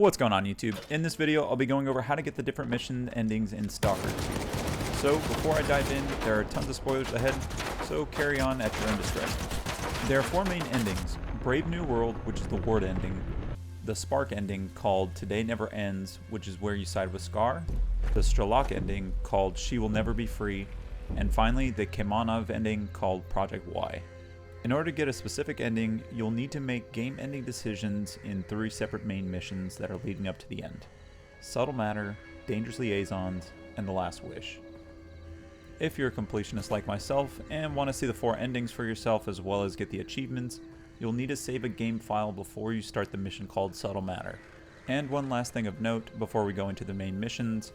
What's going on YouTube? In this video, I'll be going over how to get the different mission endings in Stalker 2. So before I dive in, there are tons of spoilers ahead, so carry on at your own discretion. There are 4 main endings: Brave New World, which is the Ward ending, the Spark ending called Today Never Ends, which is where you side with Scar, the Strelok ending called She Will Never Be Free, and finally the Kaymanov ending called Project Y. In order to get a specific ending, you'll need to make game-ending decisions in 3 separate main missions that are leading up to the end: Subtle Matter, Dangerous Liaisons, and The Last Wish. If you're a completionist like myself and want to see the 4 endings for yourself as well as get the achievements, you'll need to save a game file before you start the mission called Subtle Matter. And one last thing of note before we go into the main missions: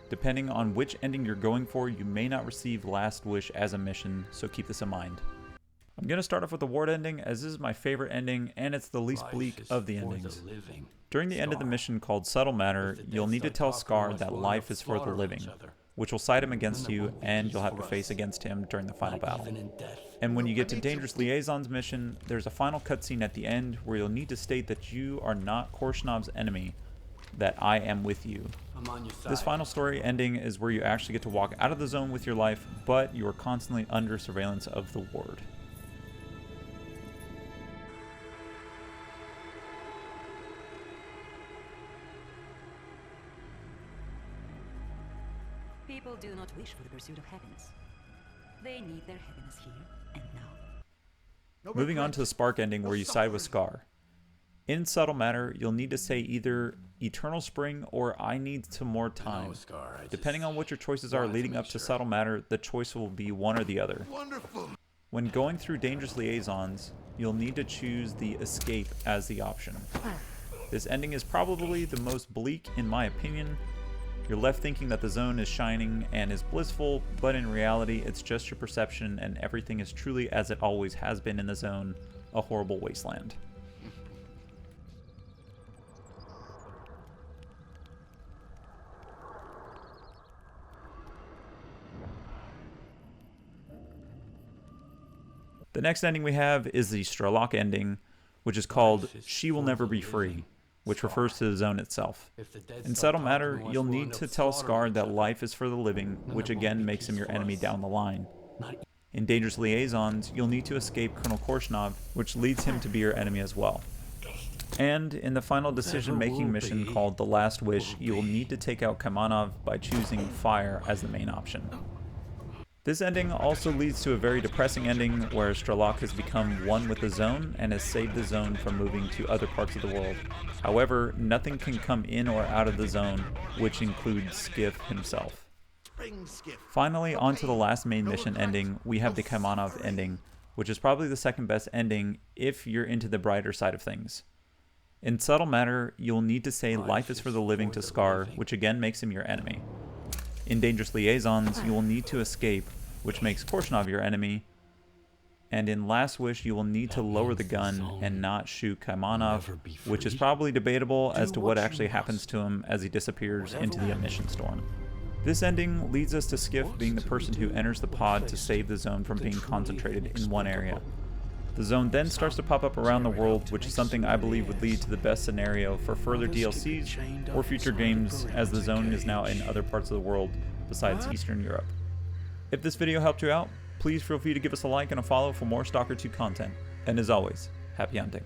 depending on which ending you're going for, you may not receive Last Wish as a mission, so keep this in mind. I'm going to start off with the Ward ending, as this is my favorite ending and it's the least bleak of the endings. During the end of the mission called Subtle Matter, you'll need to tell Scar that life is for the living, which will side him against you and you'll have to face against him during the final battle. And when you get to Dangerous Liaisons mission, there's a final cutscene at the end where you'll need to state that you are not Korshnov's enemy, that I am with you. This final story ending is where you actually get to walk out of the zone with your life, but you are constantly under surveillance of the Ward. People do not wish for the pursuit of happiness. They need their happiness here and now. Moving on to the Spark ending where you side with Scar. In Subtle Matter, you'll need to say either Eternal Spring or I need some more time. Depending on what your choices are leading up to Subtle Matter, the choice will be one or the other. When going through Dangerous Liaisons, you'll need to choose the Escape as the option. This ending is probably the most bleak in my opinion. You're left thinking that the zone is shining and is blissful, but in reality it's just your perception and everything is truly as it always has been in the zone, a horrible wasteland. The next ending we have is the Strelok ending, which is called She Will Never Be Free, which refers to the zone itself. In Subtle Matter, you'll need to tell Scar that life is for the living, which again makes him your enemy down the line. In Dangerous Liaisons, you'll need to escape Colonel Korshunov, which leads him to be your enemy as well. And in the final decision-making mission called The Last Wish, you will need to take out Kaymanov by choosing Fire as the main option. This ending also leads to a very depressing ending where Strelok has become one with the zone and has saved the zone from moving to other parts of the world. However, nothing can come in or out of the zone, which includes Skiff himself. Finally, on to the last main mission ending, we have the Kaymanov ending, which is probably the second best ending if you're into the brighter side of things. In Subtle Matter, you'll need to say life is for the living to Scar, which again makes him your enemy. In Dangerous Liaisons, you will need to escape, which makes Korshunov your enemy. And in Last Wish, you will need to lower the gun and not shoot Kaymanov, which is probably debatable as to what actually happens to him as he disappears into the emission storm. This ending leads us to Skiff being the person who enters the pod to save the zone from being concentrated in one area. The zone then starts to pop up around the world, which is something I believe would lead to the best scenario for further DLCs or future games, as the zone is now in other parts of the world besides Eastern Europe. If this video helped you out, please feel free to give us a like and a follow for more Stalker 2 content. And as always, happy hunting.